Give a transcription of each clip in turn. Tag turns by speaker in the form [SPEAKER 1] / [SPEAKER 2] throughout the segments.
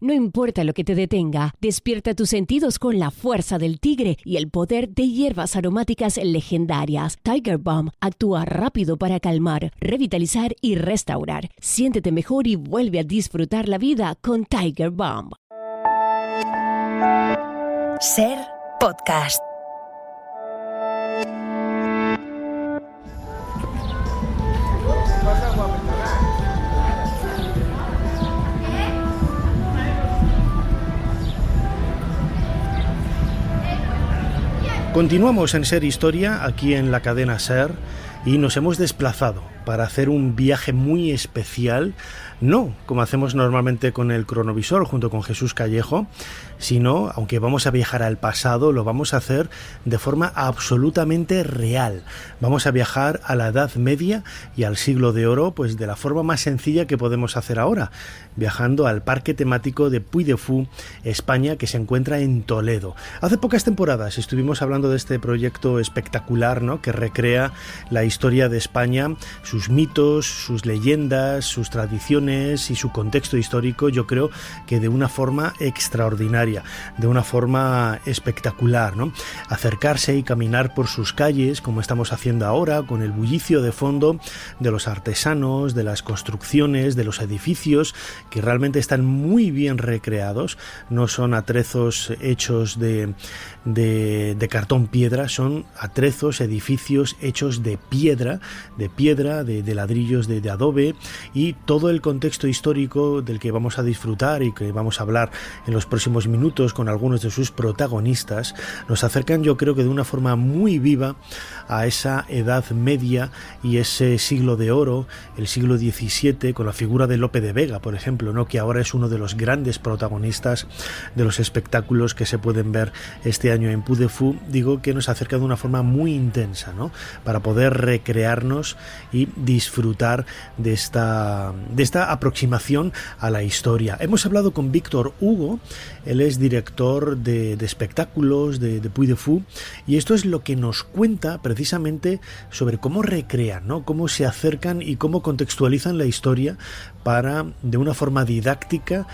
[SPEAKER 1] No importa lo que te detenga, despierta tus sentidos con la fuerza del tigre y el poder de hierbas aromáticas legendarias. Tiger Balm actúa rápido para calmar, revitalizar y restaurar. Siéntete mejor y vuelve a disfrutar la vida con Tiger Balm.
[SPEAKER 2] Ser Podcast.
[SPEAKER 3] Continuamos en Ser Historia, aquí en la cadena Ser, y nos hemos desplazado para hacer un viaje muy especial, no como hacemos normalmente con el cronovisor junto con Jesús Callejo, sino, aunque vamos a viajar al pasado, lo vamos a hacer de forma absolutamente real. Vamos a viajar a la Edad Media y al Siglo de Oro, pues de la forma más sencilla que podemos hacer ahora, viajando al parque temático de Puy de Fou, España, que se encuentra en Toledo. Hace pocas temporadas estuvimos hablando de este proyecto espectacular, ¿no?, que recrea la historia de España, sus mitos, sus leyendas, sus tradiciones y su contexto histórico, yo creo que de una forma extraordinaria, de una forma espectacular, ¿no? Acercarse y caminar por sus calles, como estamos haciendo ahora, con el bullicio de fondo de los artesanos, de las construcciones, de los edificios, que realmente están muy bien recreados, no son atrezos hechos de cartón piedra, son atrezos, edificios hechos de piedra, de ladrillos de adobe, y todo el contexto histórico del que vamos a disfrutar y que vamos a hablar en los próximos minutos con algunos de sus protagonistas, nos acercan, yo creo que de una forma muy viva, a esa Edad Media y ese Siglo de Oro, el siglo XVII, con la figura de Lope de Vega, por ejemplo, ¿no?, que ahora es uno de los grandes protagonistas de los espectáculos que se pueden ver este año en Puy de Fou. Digo que nos acerca de una forma muy intensa, ¿no?, para poder recrearnos y disfrutar de esta aproximación a la historia. Hemos hablado con Víctor Hugo, él es director de espectáculos de Puy de Fou, y esto es lo que nos cuenta precisamente sobre cómo recrean, ¿no?, cómo se acercan y cómo contextualizan la historia para, de una forma didáctica,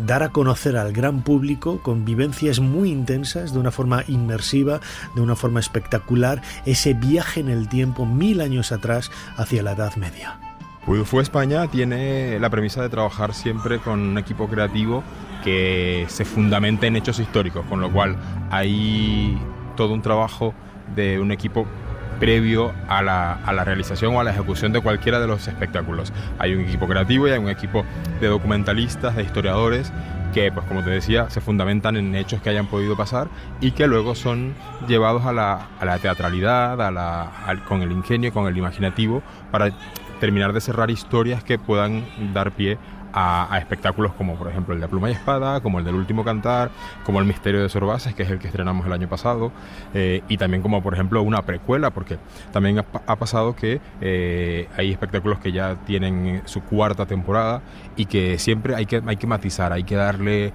[SPEAKER 3] dar a conocer al gran público, con vivencias muy intensas, de una forma inmersiva, de una forma espectacular, ese viaje en el tiempo 1000 años atrás hacia la Edad Media.
[SPEAKER 4] Puy de Fou España tiene la premisa de trabajar siempre con un equipo creativo que se fundamenta en hechos históricos, con lo cual hay todo un trabajo de un equipo previo a la realización o a la ejecución de cualquiera de los espectáculos. Hay un equipo creativo y hay un equipo de documentalistas, de historiadores, que, pues como te decía, se fundamentan en hechos que hayan podido pasar y que luego son llevados a la teatralidad, con el ingenio, con el imaginativo, para terminar de cerrar historias que puedan dar pie a espectáculos como, por ejemplo, el de Pluma y Espada, como el del Último Cantar, como el Misterio de Sorbaces, que es el que estrenamos el año pasado, y también como, por ejemplo, una precuela, porque también ha pasado que hay espectáculos que ya tienen su cuarta temporada y que siempre hay que matizar, hay que darle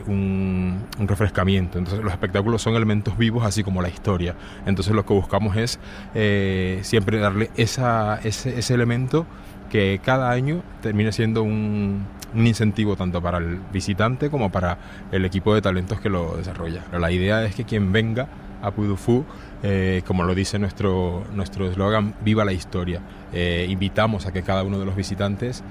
[SPEAKER 4] un refrescamiento. Entonces los espectáculos son elementos vivos, así como la historia. Entonces lo que buscamos es siempre darle ese elemento que cada año termine siendo un incentivo tanto para el visitante como para el equipo de talentos que lo desarrolla. Pero la idea es que quien venga a Puy de Fou, como lo dice nuestro eslogan, viva la historia. Invitamos a que cada uno de los visitantes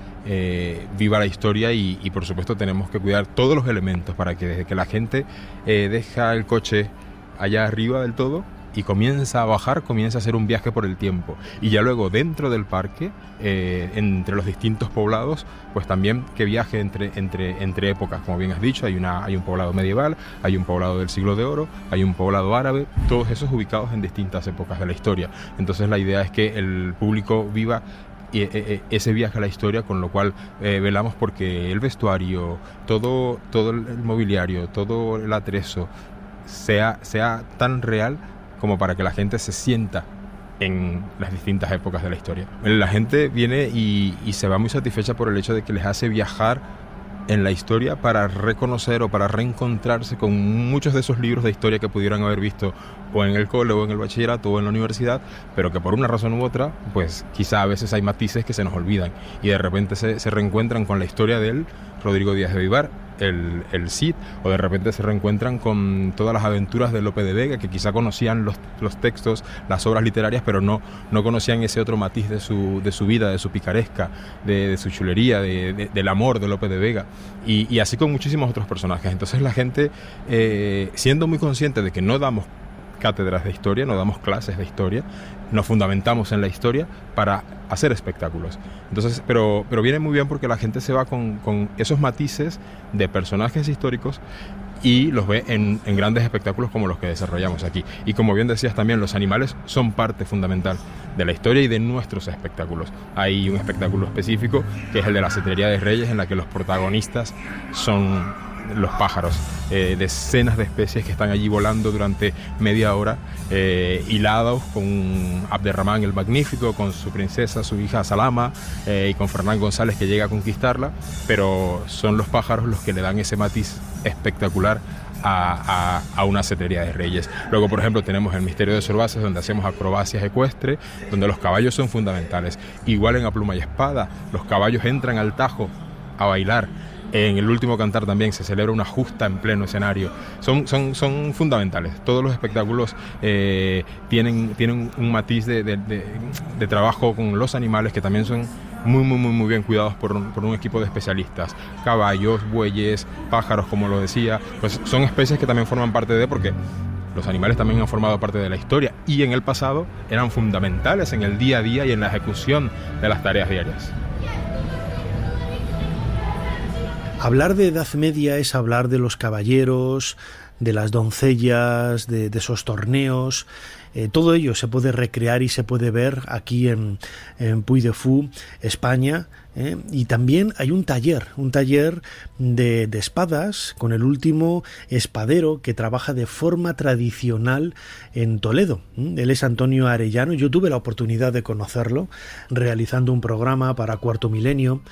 [SPEAKER 4] viva la historia y por supuesto tenemos que cuidar todos los elementos para que desde que la gente deja el coche allá arriba del todo y comienza a bajar, comienza a hacer un viaje por el tiempo. Y ya luego dentro del parque, entre los distintos poblados, pues también que viaje entre épocas, como bien has dicho. Hay un poblado medieval, hay un poblado del Siglo de Oro, hay un poblado árabe, todos esos ubicados en distintas épocas de la historia. Entonces la idea es que el público viva ese viaje a la historia, con lo cual velamos porque el vestuario, todo el mobiliario, todo el atrezo sea tan real como para que la gente se sienta en las distintas épocas de la historia. La gente viene y se va muy satisfecha por el hecho de que les hace viajar en la historia para reconocer o para reencontrarse con muchos de esos libros de historia que pudieran haber visto o en el cole o en el bachillerato o en la universidad, pero que por una razón u otra, pues quizá a veces hay matices que se nos olvidan y de repente se reencuentran con la historia de él, Rodrigo Díaz de Vivar, el Cid, o de repente se reencuentran con todas las aventuras de Lope de Vega, que quizá conocían los textos, las obras literarias, pero no conocían ese otro matiz de su vida, de su picaresca, de su chulería, del amor de Lope de Vega, y así con muchísimos otros personajes. Entonces la gente, siendo muy consciente de que no damos cátedras de historia, no damos clases de historia, nos fundamentamos en la historia para hacer espectáculos. Entonces, pero viene muy bien porque la gente se va con esos matices de personajes históricos y los ve en grandes espectáculos como los que desarrollamos aquí. Y como bien decías también, los animales son parte fundamental de la historia y de nuestros espectáculos. Hay un espectáculo específico que es el de la Cetrería de Reyes, en la que los protagonistas son los pájaros, decenas de especies que están allí volando durante media hora, hilados con Abderramán el Magnífico, con su princesa, su hija Salama, y con Fernán González, que llega a conquistarla, pero son los pájaros los que le dan ese matiz espectacular a una Cetrería de Reyes. Luego, por ejemplo, tenemos el Misterio de Sorbaces, donde hacemos acrobacias ecuestres, donde los caballos son fundamentales. Igual en A Pluma y Espada, los caballos entran al Tajo a bailar. En el último cantar también se celebra una justa en pleno escenario. Son fundamentales. Todos los espectáculos tienen un matiz de trabajo con los animales que también son muy bien cuidados por un equipo de especialistas. Caballos, bueyes, pájaros, como lo decía, pues son especies que también forman parte de, porque los animales también han formado parte de la historia y en el pasado eran fundamentales en el día a día y en la ejecución de las tareas diarias.
[SPEAKER 3] Hablar de Edad Media es hablar de los caballeros, de las doncellas, de esos torneos. Todo ello se puede recrear y se puede ver aquí en Puy de Fou, España. Y también hay un taller de espadas con el último espadero que trabaja de forma tradicional en Toledo. Él es Antonio Arellano. Yo tuve la oportunidad de conocerlo realizando un programa para Cuarto Milenio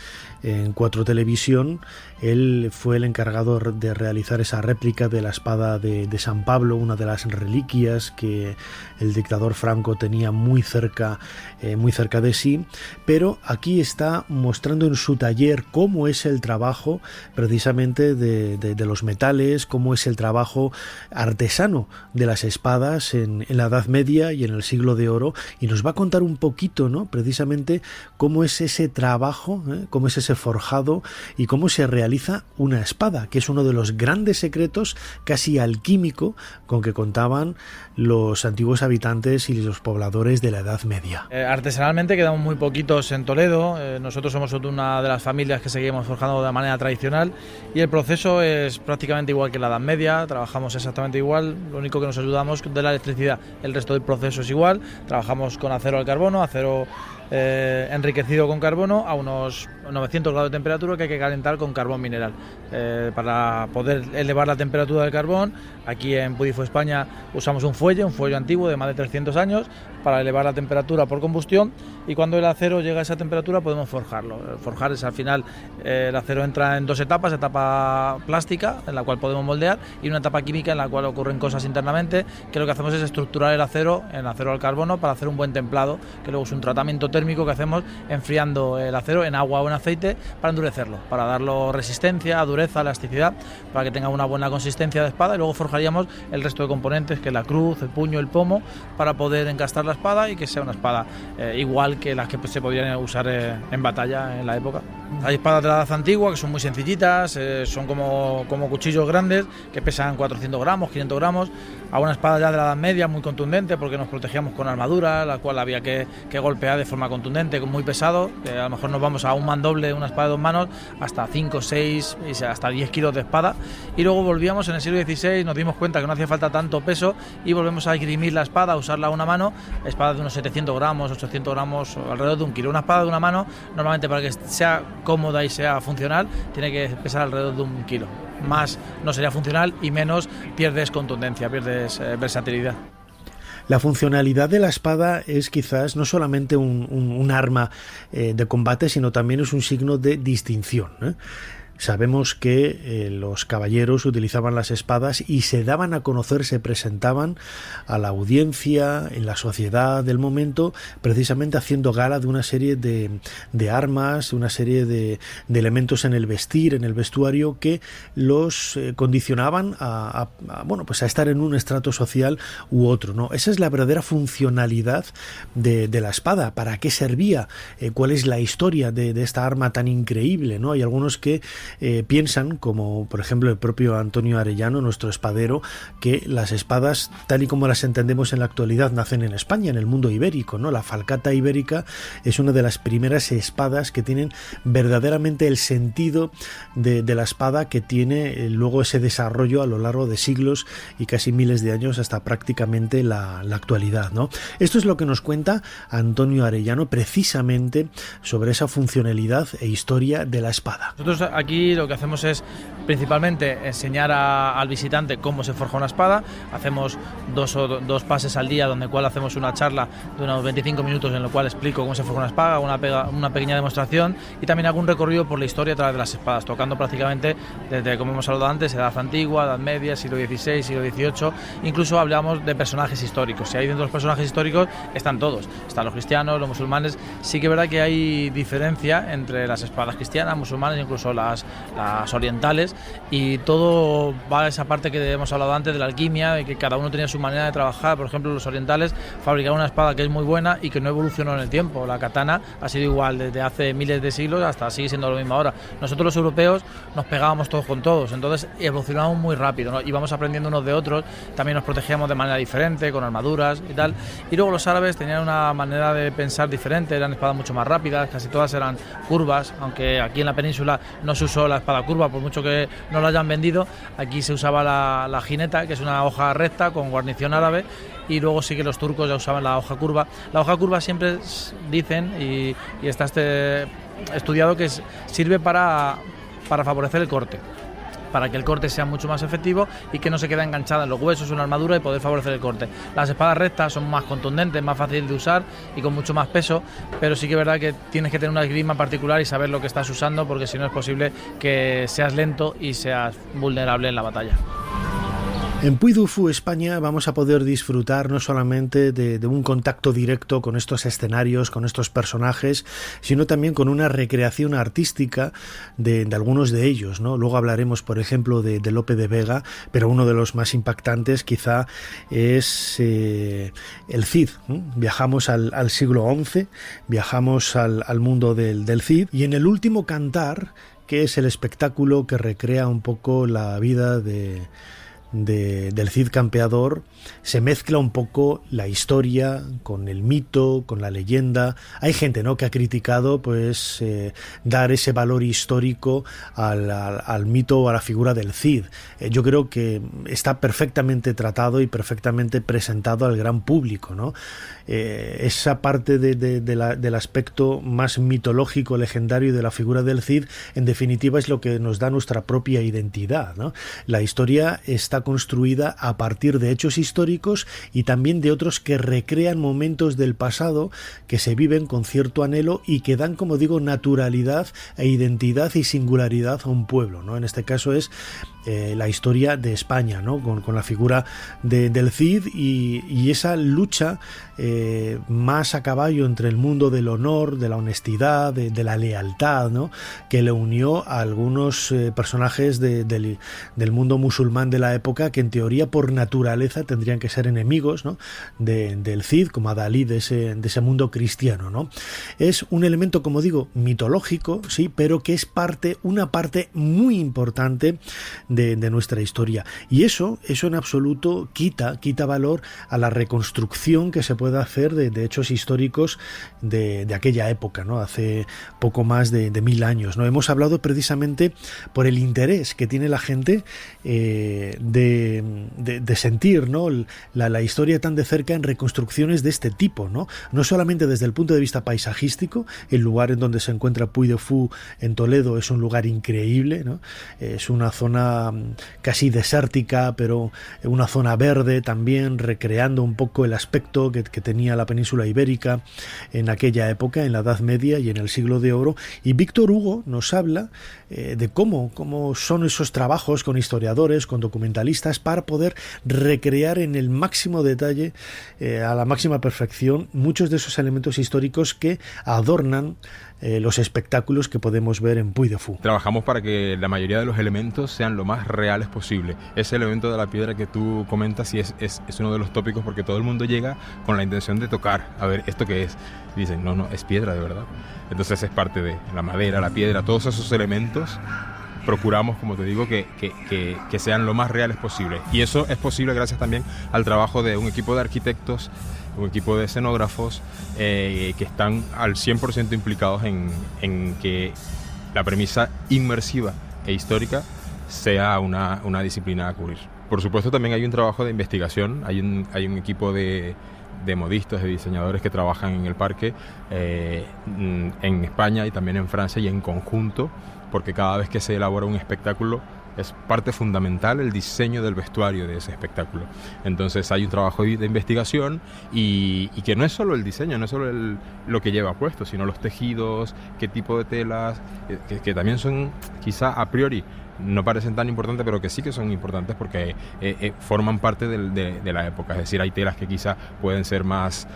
[SPEAKER 3] en 4 Televisión. Él fue el encargado de realizar esa réplica de la espada de San Pablo, una de las reliquias que el dictador Franco tenía muy cerca de sí, pero aquí está mostrando en su taller cómo es el trabajo precisamente de los metales, cómo es el trabajo artesano de las espadas en la Edad Media y en el Siglo de Oro, y nos va a contar un poquito, ¿no?, precisamente cómo es ese trabajo, cómo es ese forjado y cómo se realiza una espada, que es uno de los grandes secretos casi alquímico con que contaban los antiguos habitantes y los pobladores de la Edad Media.
[SPEAKER 5] Artesanalmente quedamos muy poquitos en Toledo. Nosotros somos una de las familias que seguimos forjando de manera tradicional y el proceso es prácticamente igual que en la Edad Media. Trabajamos exactamente igual, lo único que nos ayudamos de la electricidad. El resto del proceso es igual. Trabajamos con acero al carbono, acero enriquecido con carbono a unos 900 grados de temperatura que hay que calentar con carbón mineral. Para poder elevar la temperatura del carbón, aquí en Puy de Fou, España, usamos un fuelle antiguo de más de 300 años para elevar la temperatura por combustión, y cuando el acero llega a esa temperatura podemos forjarlo. Forjar es, al final, el acero entra en 2 etapas: etapa plástica, en la cual podemos moldear, y una etapa química en la cual ocurren cosas internamente, que lo que hacemos es estructurar el acero en acero al carbono para hacer un buen templado, que luego es un tratamiento térmico que hacemos enfriando el acero en agua o en aceite para endurecerlo, para darle resistencia, dureza, elasticidad, para que tenga una buena consistencia de espada, y luego forjaríamos el resto de componentes, que es la cruz, el puño, el pomo, para poder encastar la espada y que sea una espada igual que las que se podrían usar en batalla en la época. Hay espadas de la edad antigua que son muy sencillitas, son como cuchillos grandes que pesan 400 gramos, 500 gramos, a una espada ya de la Edad Media muy contundente, porque nos protegíamos con armadura, la cual había que golpear de forma contundente, muy pesado, que a lo mejor nos vamos a un mandoble, una espada de 2 manos, hasta 5, 6, hasta 10 kilos de espada, y luego volvíamos en el siglo XVI, nos dimos cuenta que no hacía falta tanto peso y volvemos a esgrimir la espada, a usarla a una mano, espada de unos 700 gramos, 800 gramos, alrededor de 1 kilo. Una espada de una mano, normalmente, para que sea cómoda y sea funcional, tiene que pesar alrededor de 1 kilo. Más no sería funcional y menos pierdes contundencia, pierdes versatilidad.
[SPEAKER 3] La funcionalidad de la espada es quizás no solamente un arma de combate, sino también es un signo de distinción, Sabemos que los caballeros utilizaban las espadas y se daban a conocer, se presentaban a la audiencia, en la sociedad del momento, precisamente haciendo gala de una serie de armas, una serie de elementos en el vestir, en el vestuario, que los condicionaban a estar en un estrato social u otro, ¿no? Esa es la verdadera funcionalidad de la espada. ¿Para qué servía? ¿Cuál es la historia de esta arma tan increíble, ¿no? Hay algunos que piensan, como por ejemplo el propio Antonio Arellano, nuestro espadero, que las espadas, tal y como las entendemos en la actualidad, nacen en España, en el mundo ibérico, ¿no? La falcata ibérica es una de las primeras espadas que tienen verdaderamente el sentido de la espada, que tiene luego ese desarrollo a lo largo de siglos y casi miles de años hasta prácticamente la actualidad, ¿no? Esto es lo que nos cuenta Antonio Arellano precisamente sobre esa funcionalidad e historia de la espada.
[SPEAKER 5] Nosotros aquí lo que hacemos es principalmente enseñar al visitante cómo se forja una espada. Hacemos dos pases al día, donde cual hacemos una charla de unos 25 minutos en lo cual explico cómo se forja una espada, una pequeña demostración, y también hago un recorrido por la historia a través de las espadas, tocando prácticamente desde, como hemos hablado antes, edad antigua, edad media, siglo XVI, siglo XVIII. Incluso hablamos de personajes históricos. Y ahí dentro de los personajes históricos están todos, están los cristianos, los musulmanes. Sí que es verdad que hay diferencia entre las espadas cristianas, musulmanas, incluso las orientales, y todo va a esa parte que hemos hablado antes de la alquimia, de que cada uno tenía su manera de trabajar. Por ejemplo, los orientales fabricaron una espada que es muy buena y que no evolucionó en el tiempo. La katana ha sido igual desde hace miles de siglos hasta sigue siendo lo mismo ahora. Nosotros los europeos nos pegábamos todos con todos, entonces evolucionamos muy rápido, ¿no? Íbamos aprendiendo unos de otros, también nos protegíamos de manera diferente, con armaduras y tal. Y luego los árabes tenían una manera de pensar diferente, eran espadas mucho más rápidas, casi todas eran curvas, aunque aquí en la península no se usó la espada curva, por mucho que no la hayan vendido. Aquí se usaba la jineta, que es una hoja recta con guarnición árabe, y luego sí que los turcos ya usaban la hoja curva. La hoja curva siempre dicen, y está estudiado, que sirve para favorecer el corte, para que el corte sea mucho más efectivo y que no se quede enganchada en los huesos o en la armadura, y poder favorecer el corte. Las espadas rectas son más contundentes, más fáciles de usar y con mucho más peso, pero sí que es verdad que tienes que tener una esgrima particular y saber lo que estás usando, porque si no es posible que seas lento y seas vulnerable en la batalla.
[SPEAKER 3] En Puy du Fou, España, vamos a poder disfrutar no solamente de un contacto directo con estos escenarios, con estos personajes, sino también con una recreación artística de algunos de ellos, ¿no? Luego hablaremos, por ejemplo, de Lope de Vega, pero uno de los más impactantes quizá es el Cid. Viajamos al siglo XI, viajamos al mundo del Cid, y en el último cantar, que es el espectáculo que recrea un poco la vida del Cid campeador, se mezcla un poco la historia con el mito, con la leyenda. Hay gente, ¿no?, que ha criticado pues dar ese valor histórico al mito o a la figura del Cid. Yo creo que está perfectamente tratado y perfectamente presentado al gran público, ¿no? Esa parte del aspecto más mitológico, legendario de la figura del Cid, en definitiva, es lo que nos da nuestra propia identidad, ¿no? La historia está construida a partir de hechos históricos y también de otros que recrean momentos del pasado que se viven con cierto anhelo y que dan, como digo, naturalidad e identidad y singularidad a un pueblo, ¿no? En este caso es la historia de España, ¿no? Con la figura del Cid y esa lucha más a caballo entre el mundo del honor, de la honestidad, de la lealtad, ¿no?, que le unió a algunos personajes del mundo musulmán de la época, que en teoría por naturaleza tendrían que ser enemigos, ¿no?, del Cid, como Adalí de ese mundo cristiano, ¿no? Es un elemento, como digo, mitológico, sí, pero que es una parte muy importante de nuestra historia, y eso en absoluto quita valor a la reconstrucción que se puede hacer de hechos históricos de aquella época, ¿no?, hace poco más de 1000 años, ¿no? Hemos hablado precisamente por el interés que tiene la gente de de sentir, ¿no?, la historia tan de cerca en reconstrucciones de este tipo, ¿no? No solamente desde el punto de vista paisajístico. El lugar en donde se encuentra Puy de Fou en Toledo es un lugar increíble, ¿no? Es una zona casi desértica, pero una zona verde también, recreando un poco el aspecto que tenía la península ibérica en aquella época, en la Edad Media y en el Siglo de Oro. Y Víctor Hugo nos habla de cómo son esos trabajos con historiadores, con documentalistas, para poder recrear en el máximo detalle, a la máxima perfección, muchos de esos elementos históricos que adornan los espectáculos que podemos ver en Puy de Fou.
[SPEAKER 4] Trabajamos para que la mayoría de los elementos sean lo más reales posible. Ese elemento de la piedra que tú comentas es uno de los tópicos, porque todo el mundo llega con la intención de tocar, a ver, ¿esto qué es? Y dicen, no, es piedra de verdad. Entonces es parte de la madera, la piedra, todos esos elementos. Procuramos, como te digo, que sean lo más reales posible. Y eso es posible gracias también al trabajo de un equipo de arquitectos, un equipo de escenógrafos que están al 100% implicados en que la premisa inmersiva e histórica sea una disciplina a cubrir. Por supuesto, también hay un trabajo de investigación, hay un equipo de modistas, de diseñadores que trabajan en el parque en España y también en Francia, y en conjunto, porque cada vez que se elabora un espectáculo es parte fundamental el diseño del vestuario de ese espectáculo. Entonces hay un trabajo de investigación y que no es solo el diseño, no es solo lo que lleva puesto, sino los tejidos, qué tipo de telas, que también son quizá a priori no parecen tan importantes, pero que sí que son importantes porque forman parte de la época. Es decir, hay telas que quizá pueden ser más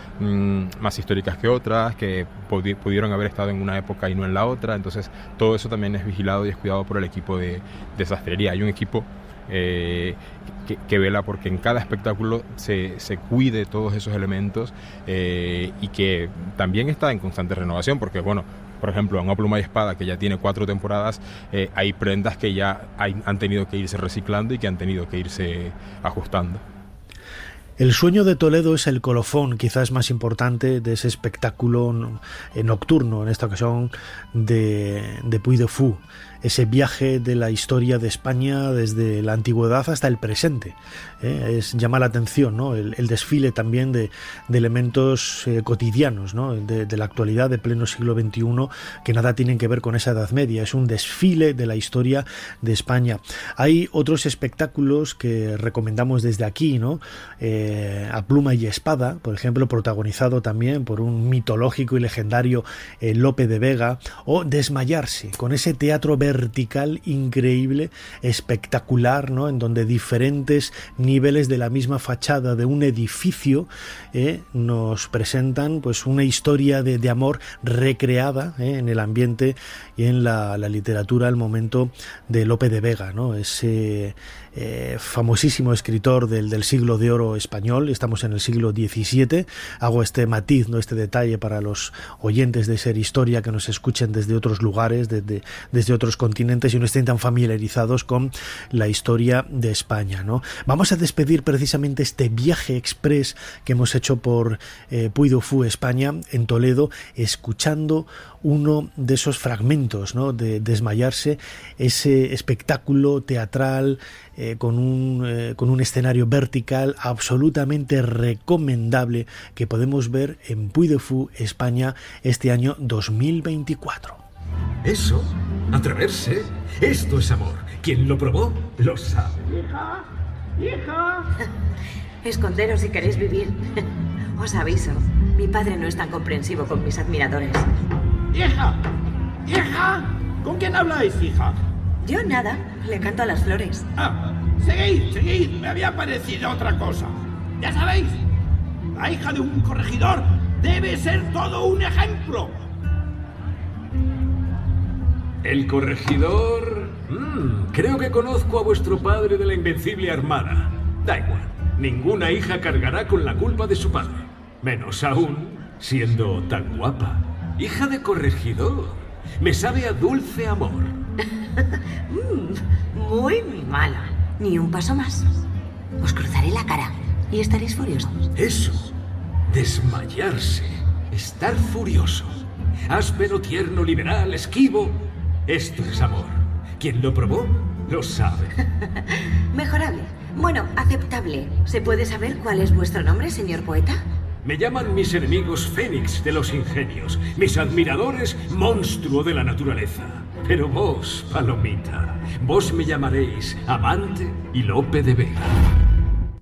[SPEAKER 4] históricas que otras, que pudieron haber estado en una época y no en la otra. Entonces todo eso también es vigilado y es cuidado por el equipo de sastrería. Hay un equipo que vela porque en cada espectáculo se cuide todos esos elementos y que también está en constante renovación, porque bueno, por ejemplo, en Una pluma y espada, que ya tiene 4 temporadas, hay prendas que ya han tenido que irse reciclando y que han tenido que irse ajustando.
[SPEAKER 3] El sueño de Toledo es el colofón quizás más importante de ese espectáculo nocturno, en esta ocasión de Puy de Fou. Ese viaje de la historia de España desde la antigüedad hasta el presente. Llama la atención, ¿no?, el desfile también de elementos cotidianos, ¿no?, de la actualidad de pleno siglo XXI, que nada tienen que ver con esa Edad Media. Es un desfile de la historia de España. Hay otros espectáculos que recomendamos desde aquí, ¿no? A pluma y espada, por ejemplo, protagonizado también por un mitológico y legendario Lope de Vega, o Desmayarse, con ese teatro vertical increíble, espectacular, ¿no?, en donde diferentes niveles de la misma fachada de un edificio nos presentan pues una historia de amor recreada en el ambiente y en la literatura al momento de Lope de Vega, ¿no? Ese famosísimo escritor del siglo de oro español. Estamos en el siglo XVII. Hago este matiz, ¿no?, este detalle para los oyentes de Ser Historia que nos escuchen desde otros lugares, desde otros continentes y no estén tan familiarizados con la historia de España, ¿no? Vamos a despedir precisamente este viaje express que hemos hecho por Puy de Fou, España, en Toledo, escuchando uno de esos fragmentos, ¿no?, de Desmayarse, ese espectáculo teatral con un escenario vertical absolutamente recomendable que podemos ver en Puy de Fou, España, este año 2024.
[SPEAKER 6] Eso, atreverse, esto es amor. Quien lo probó, lo sabe.
[SPEAKER 7] ¡Hija! Esconderos si queréis vivir. Os aviso, mi padre no es tan comprensivo con mis admiradores.
[SPEAKER 8] ¡Hija! ¿Con quién habláis, hija?
[SPEAKER 7] Yo nada, le canto a las flores.
[SPEAKER 8] Ah, seguid, me había parecido otra cosa. Ya sabéis, la hija de un corregidor debe ser todo un ejemplo.
[SPEAKER 6] ¿El corregidor? Creo que conozco a vuestro padre de la Invencible Armada. Da igual, ninguna hija cargará con la culpa de su padre. Menos aún siendo tan guapa. Hija de corregidor. Me sabe a dulce amor.
[SPEAKER 7] Muy mala. Ni un paso más. Os cruzaré la cara y estaréis furiosos.
[SPEAKER 6] Eso. Desmayarse. Estar furioso. Áspero, tierno, liberal, esquivo. Esto es amor. Quien lo probó, lo sabe.
[SPEAKER 7] Mejorable. Bueno, aceptable. ¿Se puede saber cuál es vuestro nombre, señor poeta?
[SPEAKER 6] Me llaman mis enemigos Fénix de los ingenios, mis admiradores monstruo de la naturaleza. Pero vos, Palomita, vos me llamaréis Amante y Lope de Vega.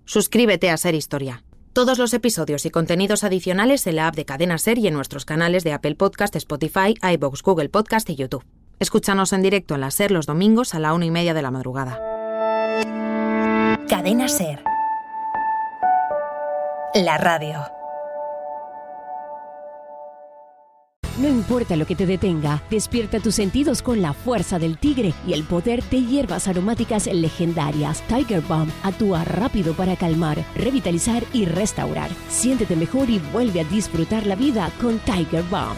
[SPEAKER 9] Suscríbete a Ser Historia. Todos los episodios y contenidos adicionales en la app de Cadena Ser y en nuestros canales de Apple Podcast, Spotify, iVoox, Google Podcast y YouTube. Escúchanos en directo en la Ser los domingos a la 1:30 de la madrugada.
[SPEAKER 2] Cadena Ser. La radio.
[SPEAKER 1] No importa lo que te detenga, despierta tus sentidos con la fuerza del tigre y el poder de hierbas aromáticas legendarias. Tiger Balm actúa rápido para calmar, revitalizar y restaurar. Siéntete mejor y vuelve a disfrutar la vida con Tiger Balm.